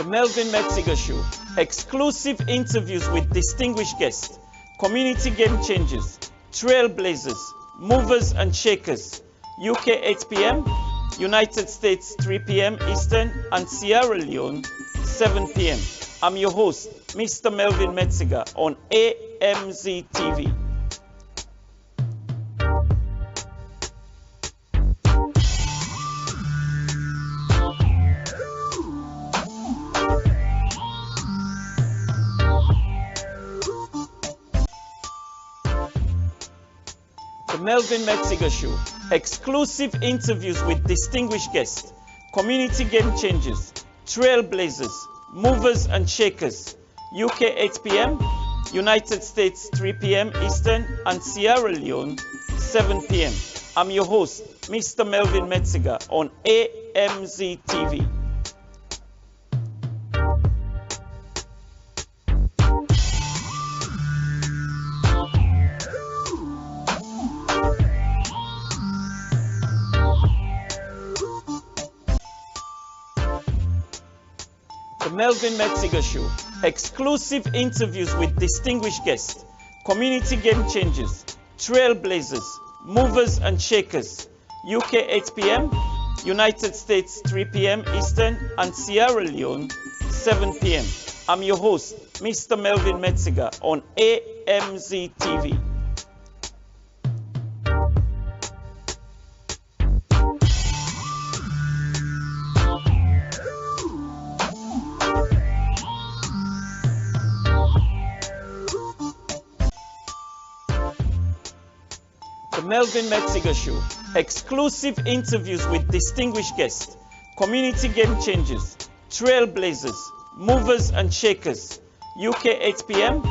Melvin Metzger Show. Exclusive interviews with distinguished guests, community game changers, trailblazers, movers and shakers. UK 8 p.m., United States 3 p.m. Eastern, and Sierra Leone 7 p.m. I'm your host, Mr. Melvin Metzger on AMZ TV. The Melvin Metzger Show. Exclusive interviews with distinguished guests, community game changers, trailblazers, movers and shakers. UK 8 p.m., United States 3 p.m. Eastern, and Sierra Leone 7 p.m. I'm your host, Mr. Melvin Metzger on AMZ TV. The Melvin Metzger Show. Exclusive interviews with distinguished guests, community game changers, trailblazers, movers and shakers. UK 8 p.m., United States 3 p.m. Eastern, and Sierra Leone 7 p.m. I'm your host, Mr. Melvin Metzger on AMZ TV. The Melvin Metzger Show. Exclusive interviews with distinguished guests, community game changers, trailblazers, movers and shakers. UK 8 p.m.,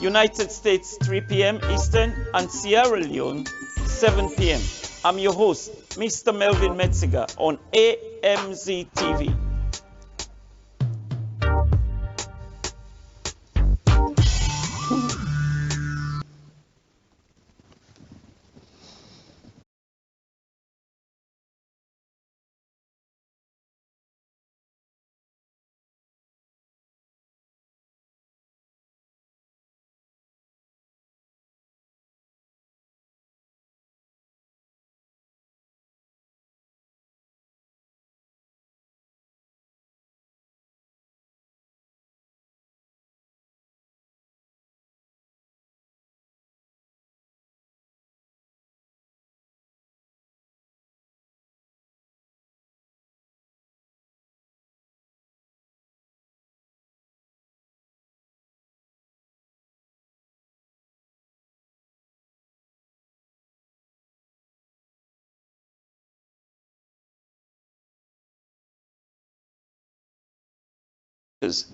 United States 3 p.m. Eastern, and Sierra Leone 7 p.m. I'm your host, Mr. Melvin Metzger on AMZ TV.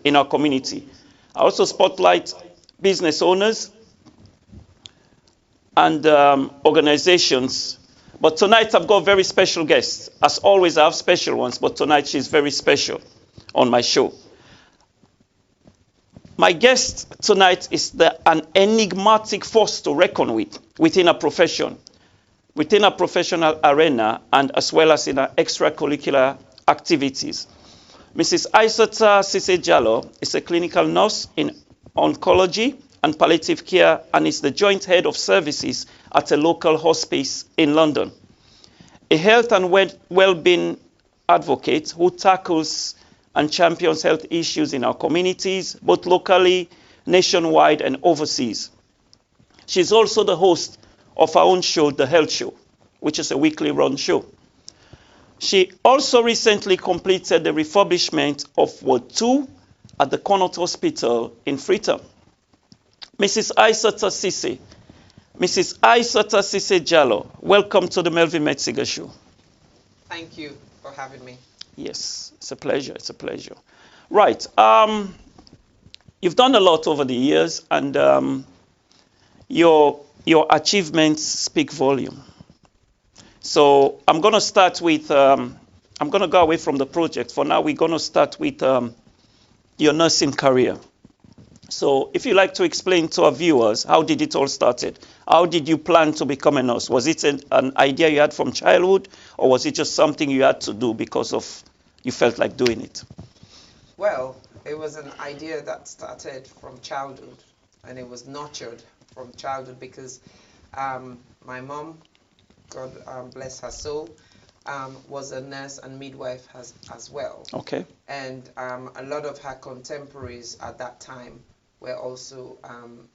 In our community. I also spotlight business owners and organizations. But tonight I've got a very special guest. As always, I have special ones, but tonight she's very special on my show. My guest tonight is an enigmatic force to reckon with within a profession, within a professional arena, and as well as in our extracurricular activities. Mrs. Isatta Sisay-Jalloh is a clinical nurse in oncology and palliative care and is the joint head of services at a local hospice in London. A health and well-being advocate who tackles and champions health issues in our communities, both locally, nationwide, and overseas. She's also the host of our own show, The Health Show, which is a weekly run show. She also recently completed the refurbishment of Ward 2 at the Connaught Hospital in Freetown. Mrs. Isatta Sisay. Mrs. Isatta Sisay-Jalloh, welcome to the Melvin Metzger Show. Thank you for having me. Yes, it's a pleasure. It's a pleasure. Right. You've done a lot over the years, and your achievements speak volume. So I'm going to start with, I'm going to go away from the project. For now, we're going to start with your nursing career. So if you like to explain to our viewers, how did it all started? How did you plan to become a nurse? Was it an idea you had from childhood, or was it just something you had to do because of you felt like doing it? Well, It was an idea that started from childhood, and it was nurtured from childhood because my mom, God bless her soul, was a nurse and midwife as well. Okay. And a lot of her contemporaries at that time were also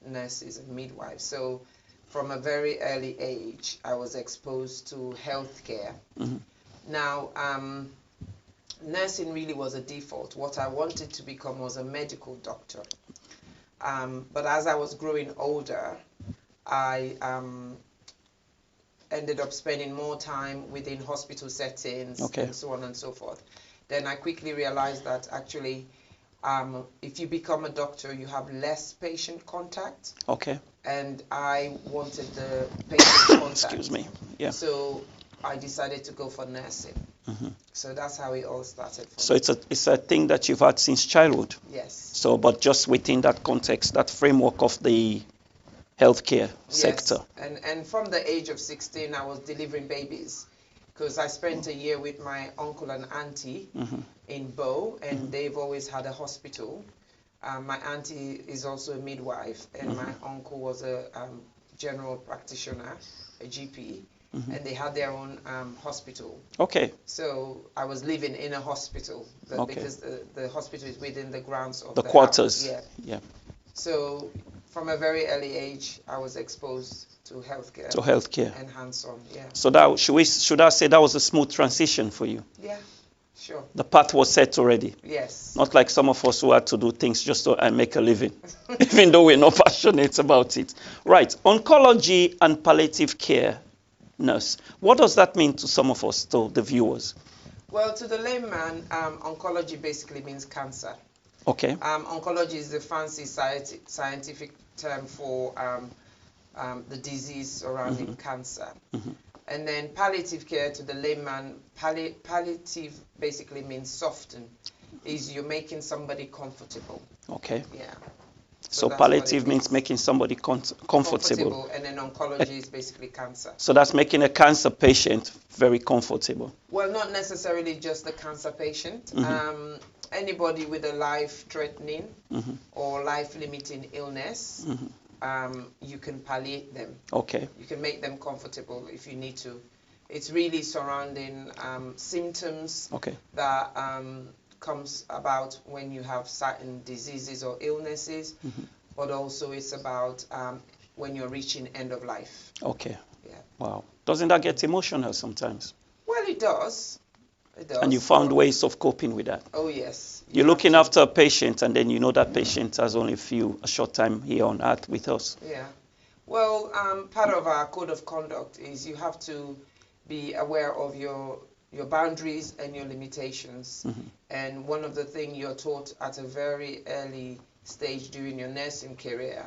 nurses and midwives. So from a very early age, I was exposed to healthcare. Mm-hmm. Now, nursing really was a default. What I wanted to become was a medical doctor. But as I was growing older, I ended up spending more time within hospital settings, okay, and so on and so forth. Then I quickly realized that actually, if you become a doctor, you have less patient contact. Okay. And I wanted the patient contact. Excuse me. Yeah. So I decided to go for nursing. Mm-hmm. So that's how it all started for so me. it's a thing that you've had since childhood. Yes. So, but just within that context, that framework of the healthcare sector. And from the age of 16, I was delivering babies because I spent a year with my uncle and auntie Mm-hmm. in Bow, and they've always had a hospital. My auntie is also a midwife, and my uncle was a general practitioner, a GP, and they had their own hospital. Okay. So I was living in a hospital because the hospital is within the grounds of the the quarters. house. Yeah. So from a very early age, I was exposed to healthcare. To healthcare. And hands-on, yeah. So that should I say that was a smooth transition for you? Yeah, sure. The path was set already. Yes. Not like some of us who had to do things just to make a living, even though we're not passionate about it. Right. Oncology and palliative care nurse. What does that mean to some of us, to the viewers? Well, to the layman, oncology basically means cancer. Okay. Oncology is the fancy scientific term for the disease surrounding cancer. Mm-hmm. And then palliative care, to the layman, palliative basically means soften, is you're making somebody comfortable. Okay. Yeah. So that's palliative means making somebody comfortable. And then oncology is basically cancer. So that's making a cancer patient very comfortable. Well, not necessarily just the cancer patient. Anybody with a life-threatening or life-limiting illness, you can palliate them. Okay. You can make them comfortable if you need to. It's really surrounding symptoms that comes about when you have certain diseases or illnesses, but also it's about when you're reaching end of life. Okay. Yeah. Wow. Doesn't that get emotional sometimes? Well, it does. It does. And you found ways of coping with that? Oh, yes. You're looking after a patient, and then you know that patient has only a short time here on earth with us. Yeah. Well, part of our code of conduct is you have to be aware of your boundaries and your limitations. And one of the things you're taught at a very early stage during your nursing career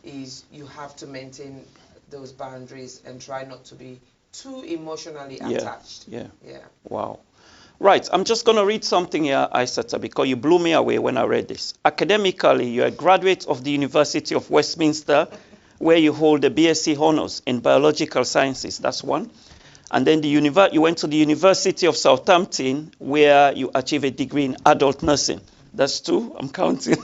is you have to maintain those boundaries and try not to be too emotionally attached. Yeah. Yeah. Wow. Right, I'm just going to read something here, Isatta, because you blew me away when I read this. Academically, you're a graduate of the University of Westminster, where you hold a BSc Honours in Biological Sciences. That's one. And then you went to the University of Southampton, where you achieved a degree in adult nursing. That's two, I'm counting.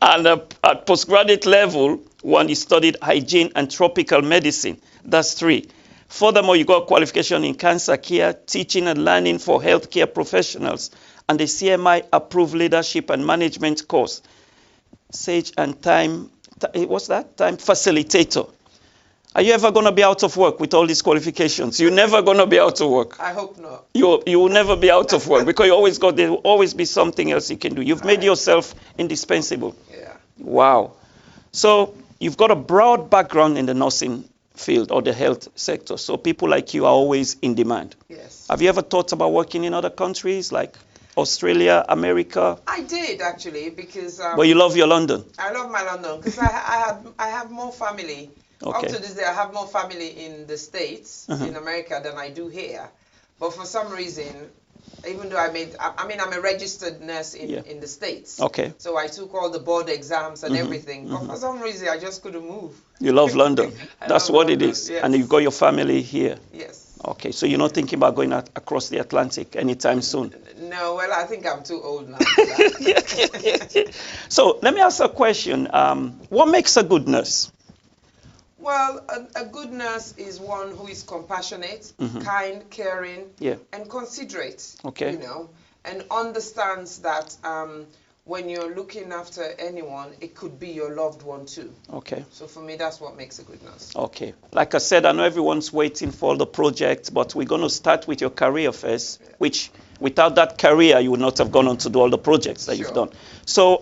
And at postgraduate level, one, you studied hygiene and tropical medicine. That's three. Furthermore, you got qualification in cancer care, teaching and learning for healthcare professionals, and the CMI-approved leadership and management course. Sage and time facilitator. Are you ever going to be out of work with all these qualifications? You're never going to be out of work. I hope not. You will never be out of work because there will always be something else you can do. You've made yourself indispensable. Yeah. Wow. So you've got a broad background in the nursing field or the health sector. So people like you are always in demand. Yes. Have you ever thought about working in other countries like Australia, America? I did actually because. But you love your London. I love my London because I have more family. Okay. Up to this day, I have more family in the States, in America, than I do here. But for some reason, even though I'm a registered nurse in the States. Okay. So I took all the board exams and everything. But for some reason, I just couldn't move. You love London. That's what London. It is. Yes. And you've got your family here. Yes. Okay, so you're not thinking about going across the Atlantic anytime soon? No, well, I think I'm too old now for that. So let me ask a question. What makes a good nurse? Well, a good nurse is one who is compassionate, kind, caring, and considerate. Okay. You know, and understands that when you're looking after anyone, it could be your loved one too. Okay. So for me, that's what makes a good nurse. Okay. Like I said, I know everyone's waiting for the project, but we're going to start with your career first, which without that career, you would not have gone on to do all the projects that you've done. So